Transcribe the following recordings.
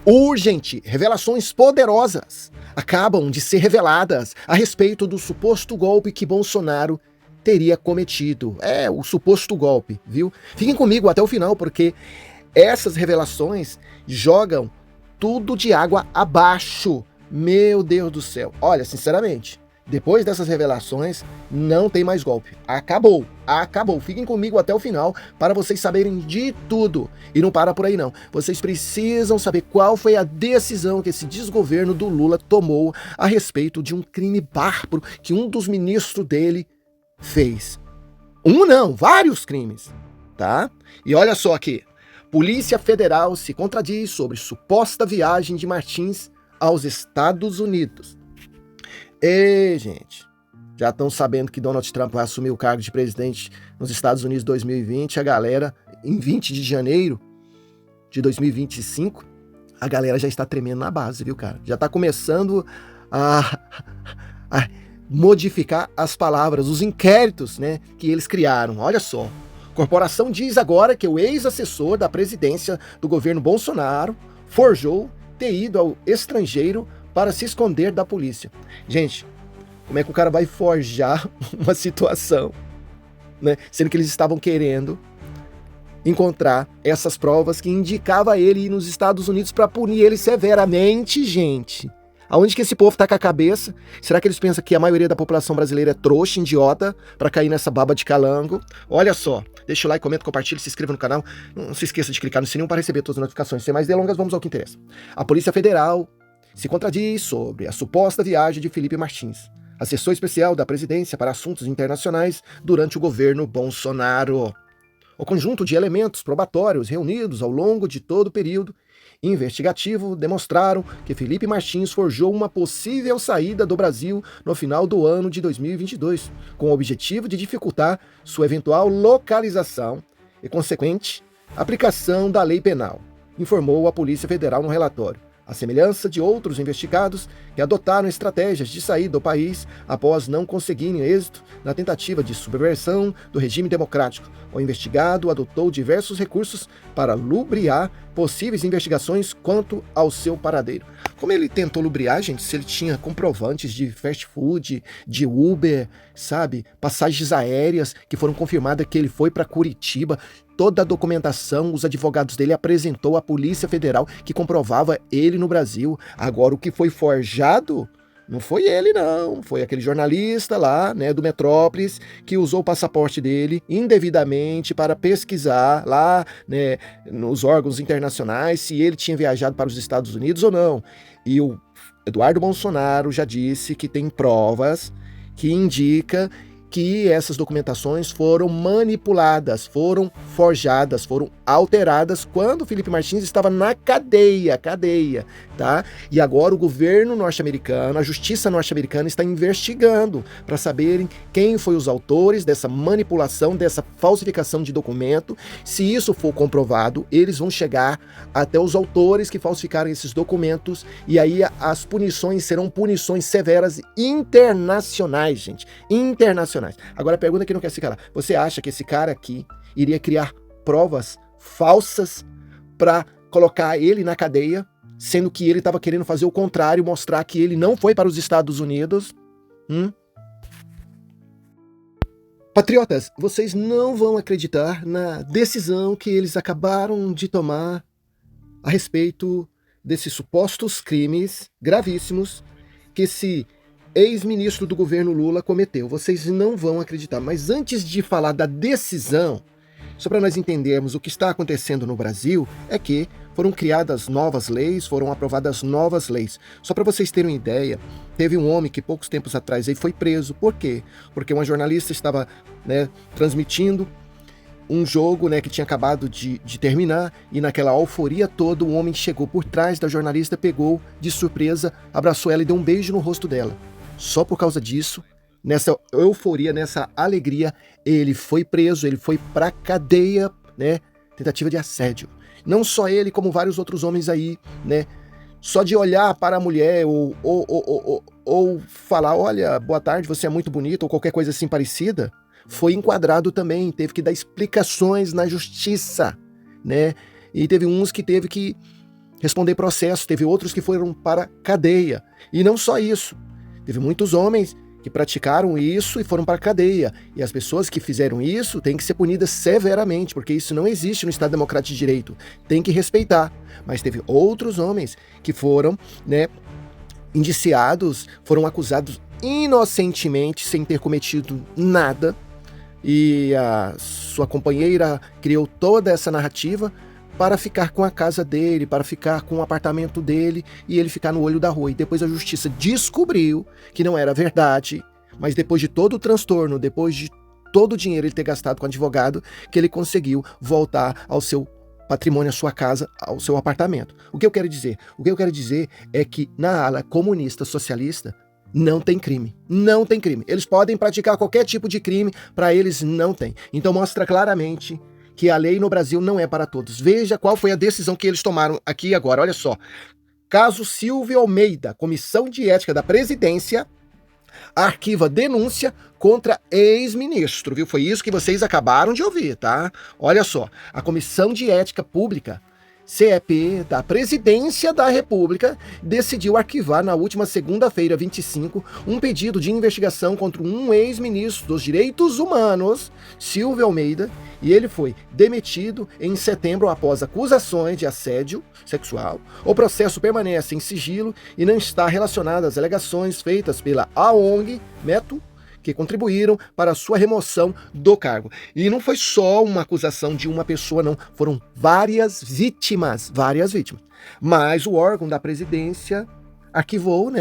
Urgente! Revelações poderosas acabam de ser reveladas a respeito do suposto golpe que Bolsonaro teria cometido. É, o suposto golpe, viu? Fiquem comigo até o final, porque essas revelações jogam tudo de água abaixo. Meu Deus do céu. Olha, sinceramente, depois dessas revelações, não tem mais golpe. Acabou, acabou. Fiquem comigo até o final para vocês saberem de tudo. E não para por aí não. Vocês precisam saber qual foi a decisão que esse desgoverno do Lula tomou a respeito de um crime bárbaro que um dos ministros dele fez. Um não, vários crimes, tá? E olha só aqui. Polícia Federal se contradiz sobre suposta viagem de Martins aos Estados Unidos. E, gente, já estão sabendo que Donald Trump vai assumir o cargo de presidente nos Estados Unidos em 2020. A galera, em 20 de janeiro de 2025, a galera já está tremendo na base, viu, cara? Já está começando a modificar as palavras, os inquéritos, né, que eles criaram. Olha só. A corporação diz agora que o ex-assessor da presidência do governo Bolsonaro forjou ter ido ao estrangeiro para se esconder da polícia. Gente, como é que o cara vai forjar uma situação, né? Sendo que eles estavam querendo encontrar essas provas que indicava ele ir nos Estados Unidos para punir ele severamente, gente. Aonde que esse povo tá com a cabeça? Será que eles pensam que a maioria da população brasileira é trouxa, idiota, para cair nessa baba de calango? Olha só, deixa o like, comenta, compartilha, se inscreva no canal. Não se esqueça de clicar no sininho para receber todas as notificações. Sem mais delongas, vamos ao que interessa. A Polícia Federal se contradiz sobre a suposta viagem de Felipe Martins, assessor especial da presidência para assuntos internacionais durante o governo Bolsonaro. O conjunto de elementos probatórios reunidos ao longo de todo o período investigativo demonstraram que Felipe Martins forjou uma possível saída do Brasil no final do ano de 2022, com o objetivo de dificultar sua eventual localização e consequente aplicação da lei penal, informou a Polícia Federal no relatório. À semelhança de outros investigados que adotaram estratégias de sair do país após não conseguirem êxito na tentativa de subversão do regime democrático, o investigado adotou diversos recursos para lubriar possíveis investigações quanto ao seu paradeiro. Como ele tentou lubriar, gente, se ele tinha comprovantes de fast food, de Uber, sabe, passagens aéreas que foram confirmadas que ele foi para Curitiba, toda a documentação, os advogados dele apresentou à Polícia Federal que comprovava ele no Brasil. Agora, o que foi forjado não foi ele, não. Foi aquele jornalista lá, né, do Metrópolis, que usou o passaporte dele indevidamente para pesquisar lá, né, nos órgãos internacionais se ele tinha viajado para os Estados Unidos ou não. E o Eduardo Bolsonaro já disse que tem provas que indicam que essas documentações foram manipuladas, foram forjadas, foram alteradas quando Felipe Martins estava na cadeia, tá? E agora o governo norte-americano, a justiça norte-americana está investigando para saberem quem foi os autores dessa manipulação, dessa falsificação de documento. Se isso for comprovado, eles vão chegar até os autores que falsificaram esses documentos e aí as punições serão punições severas internacionais, gente, internacionais. Agora a pergunta que não quer se calar. Você acha que esse cara aqui iria criar provas falsas para colocar ele na cadeia, sendo que ele estava querendo fazer o contrário, mostrar que ele não foi para os Estados Unidos? Patriotas, vocês não vão acreditar na decisão que eles acabaram de tomar a respeito desses supostos crimes gravíssimos que esse ex-ministro do governo Lula cometeu. Vocês não vão acreditar. Mas antes de falar da decisão, só para nós entendermos o que está acontecendo no Brasil, é que foram criadas novas leis, foram aprovadas novas leis. Só para vocês terem uma ideia, teve um homem que poucos tempos atrás aí foi preso. Por quê? Porque uma jornalista estava, né, transmitindo um jogo, né, que tinha acabado de terminar, e naquela euforia toda, o homem chegou por trás da jornalista, pegou de surpresa, abraçou ela e deu um beijo no rosto dela. Só por causa disso, nessa euforia, nessa alegria, ele foi preso, ele foi pra cadeia, né? Tentativa de assédio. Não só ele, como vários outros homens aí, né? Só de olhar para a mulher ou falar, olha, boa tarde, você é muito bonita, ou qualquer coisa assim parecida, foi enquadrado também, teve que dar explicações na justiça, né? E teve uns que teve que responder processo, teve outros que foram para cadeia. E não só isso, teve muitos homens que praticaram isso e foram para a cadeia. E as pessoas que fizeram isso têm que ser punidas severamente, porque isso não existe no Estado Democrático de Direito. Tem que respeitar. Mas teve outros homens que foram, indiciados, foram acusados inocentemente, sem ter cometido nada. E a sua companheira criou toda essa narrativa para ficar com a casa dele, para ficar com o apartamento dele e ele ficar no olho da rua. E depois a justiça descobriu que não era verdade, mas depois de todo o transtorno, depois de todo o dinheiro ele ter gastado com advogado, que ele conseguiu voltar ao seu patrimônio, à sua casa, ao seu apartamento. O que eu quero dizer? O que eu quero dizer é que na ala comunista socialista não tem crime. Não tem crime. Eles podem praticar qualquer tipo de crime, para eles não tem. Então mostra claramente que a lei no Brasil não é para todos. Veja qual foi a decisão que eles tomaram aqui agora. Olha só. Caso Silvio Almeida, Comissão de Ética da Presidência, arquiva denúncia contra ex-ministro, viu? Foi isso que vocês acabaram de ouvir, tá? Olha só. A Comissão de Ética Pública, CEP, da Presidência da República, decidiu arquivar na última segunda-feira, 25, um pedido de investigação contra um ex-ministro dos Direitos Humanos, Silvio Almeida, e ele foi demitido em setembro após acusações de assédio sexual. O processo permanece em sigilo e não está relacionado às alegações feitas pela ONG Meto, que contribuíram para a sua remoção do cargo. E não foi só uma acusação de uma pessoa, não. Foram várias vítimas. Mas o órgão da presidência arquivou,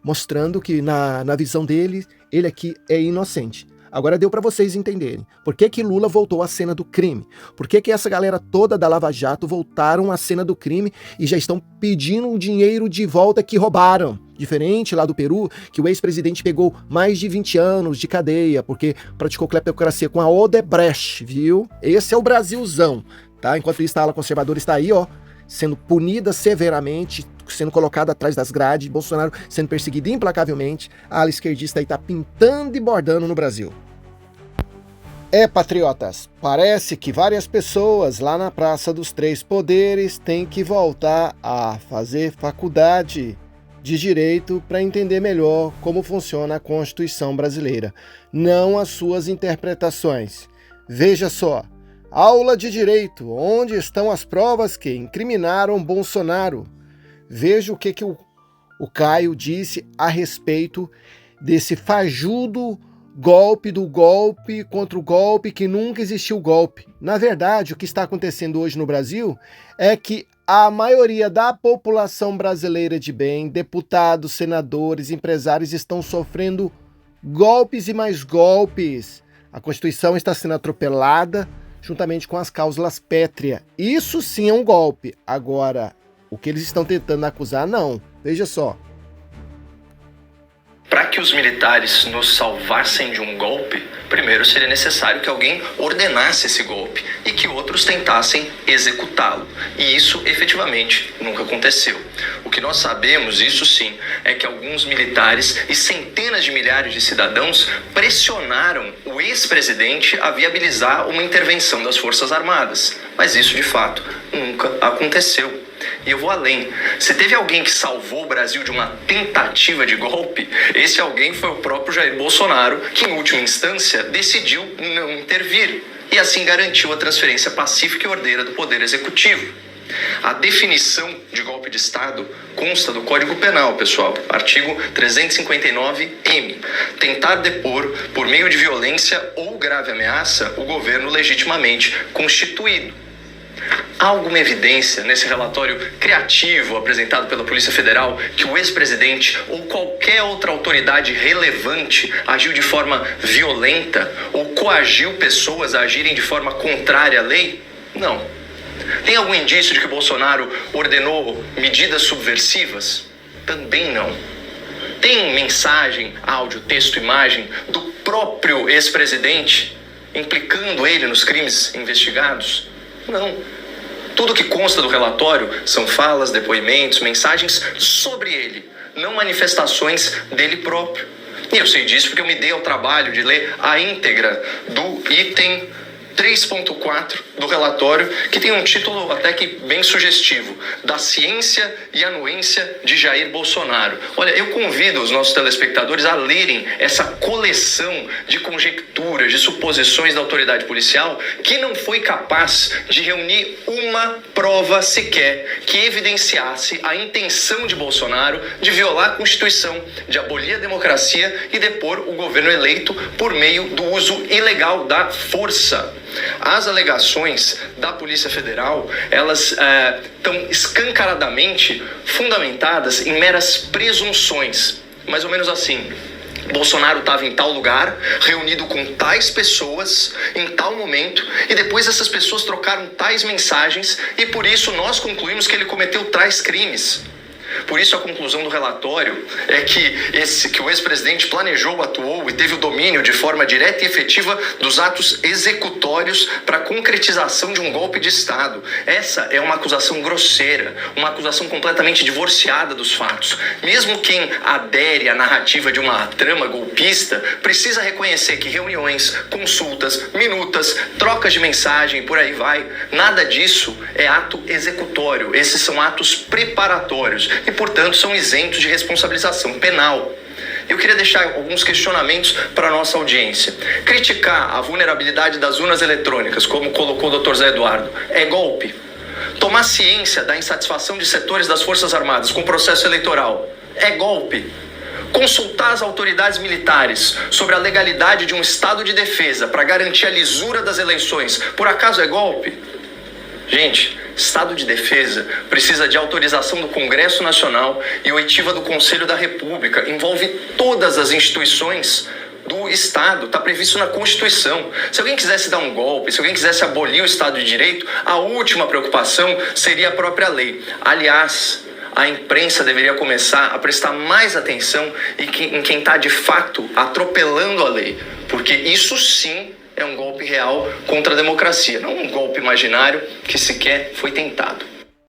mostrando que na visão dele, ele aqui é inocente. Agora deu para vocês entenderem. Por que Lula voltou à cena do crime? Por que essa galera toda da Lava Jato voltaram à cena do crime e já estão pedindo o dinheiro de volta que roubaram? Diferente lá do Peru, que o ex-presidente pegou mais de 20 anos de cadeia, porque praticou cleptocracia com a Odebrecht, viu? Esse é o Brasilzão, tá? Enquanto isso, a ala conservadora está aí, sendo punida severamente, sendo colocada atrás das grades, Bolsonaro sendo perseguido implacavelmente, a ala esquerdista aí está pintando e bordando no Brasil. Patriotas, parece que várias pessoas lá na Praça dos Três Poderes têm que voltar a fazer faculdade de Direito para entender melhor como funciona a Constituição brasileira, não as suas interpretações. Veja só, aula de Direito, onde estão as provas que incriminaram Bolsonaro? Veja o que o Caio disse a respeito desse fajudo golpe do golpe contra o golpe que nunca existiu golpe. Na verdade, o que está acontecendo hoje no Brasil é que a maioria da população brasileira de bem, deputados, senadores, empresários, estão sofrendo golpes e mais golpes. A Constituição está sendo atropelada juntamente com as cláusulas pétreas. Isso sim é um golpe. Agora, o que eles estão tentando acusar, não. Veja só. Para que os militares nos salvassem de um golpe, primeiro seria necessário que alguém ordenasse esse golpe e que outros tentassem executá-lo. E isso efetivamente nunca aconteceu. O que nós sabemos, isso sim, é que alguns militares e centenas de milhares de cidadãos pressionaram o ex-presidente a viabilizar uma intervenção das Forças Armadas. Mas isso, de fato, nunca aconteceu. E eu vou além. Se teve alguém que salvou o Brasil de uma tentativa de golpe, esse alguém foi o próprio Jair Bolsonaro, que em última instância decidiu não intervir e assim garantiu a transferência pacífica e ordeira do poder executivo. A definição de golpe de Estado consta do Código Penal, pessoal, artigo 359-M. Tentar depor, por meio de violência ou grave ameaça, o governo legitimamente constituído. Há alguma evidência nesse relatório criativo apresentado pela Polícia Federal que o ex-presidente ou qualquer outra autoridade relevante agiu de forma violenta ou coagiu pessoas a agirem de forma contrária à lei? Não. Tem algum indício de que Bolsonaro ordenou medidas subversivas? Também não. Tem mensagem, áudio, texto, imagem do próprio ex-presidente implicando ele nos crimes investigados? Não. Tudo que consta do relatório são falas, depoimentos, mensagens sobre ele, não manifestações dele próprio. E eu sei disso porque eu me dei ao trabalho de ler a íntegra do item 3.4 do relatório, que tem um título até que bem sugestivo: Da Ciência e Anuência de Jair Bolsonaro. Olha, eu convido os nossos telespectadores a lerem essa coleção de conjecturas, de suposições da autoridade policial, que não foi capaz de reunir uma prova sequer que evidenciasse a intenção de Bolsonaro de violar a Constituição, de abolir a democracia e depor o governo eleito por meio do uso ilegal da força. As alegações da Polícia Federal, elas estão escancaradamente fundamentadas em meras presunções. Mais ou menos assim: Bolsonaro estava em tal lugar, reunido com tais pessoas, em tal momento, e depois essas pessoas trocaram tais mensagens, e por isso nós concluímos que ele cometeu tais crimes. Por isso, a conclusão do relatório é que o ex-presidente planejou, atuou e teve o domínio de forma direta e efetiva dos atos executórios para a concretização de um golpe de Estado. Essa é uma acusação grosseira, uma acusação completamente divorciada dos fatos. Mesmo quem adere à narrativa de uma trama golpista precisa reconhecer que reuniões, consultas, minutas, trocas de mensagem, por aí vai, nada disso é ato executório. Esses são atos preparatórios e, portanto, são isentos de responsabilização penal. Eu queria deixar alguns questionamentos para a nossa audiência. Criticar a vulnerabilidade das urnas eletrônicas, como colocou o Dr. Zé Eduardo, é golpe? Tomar ciência da insatisfação de setores das Forças Armadas com o processo eleitoral é golpe? Consultar as autoridades militares sobre a legalidade de um estado de defesa para garantir a lisura das eleições, por acaso é golpe? Gente, Estado de defesa precisa de autorização do Congresso Nacional e oitiva do Conselho da República. Envolve todas as instituições do Estado, está previsto na Constituição. Se alguém quisesse dar um golpe, se alguém quisesse abolir o Estado de Direito, a última preocupação seria a própria lei. Aliás, a imprensa deveria começar a prestar mais atenção em quem está de fato atropelando a lei, porque isso sim é um golpe real contra a democracia, não um golpe imaginário que sequer foi tentado.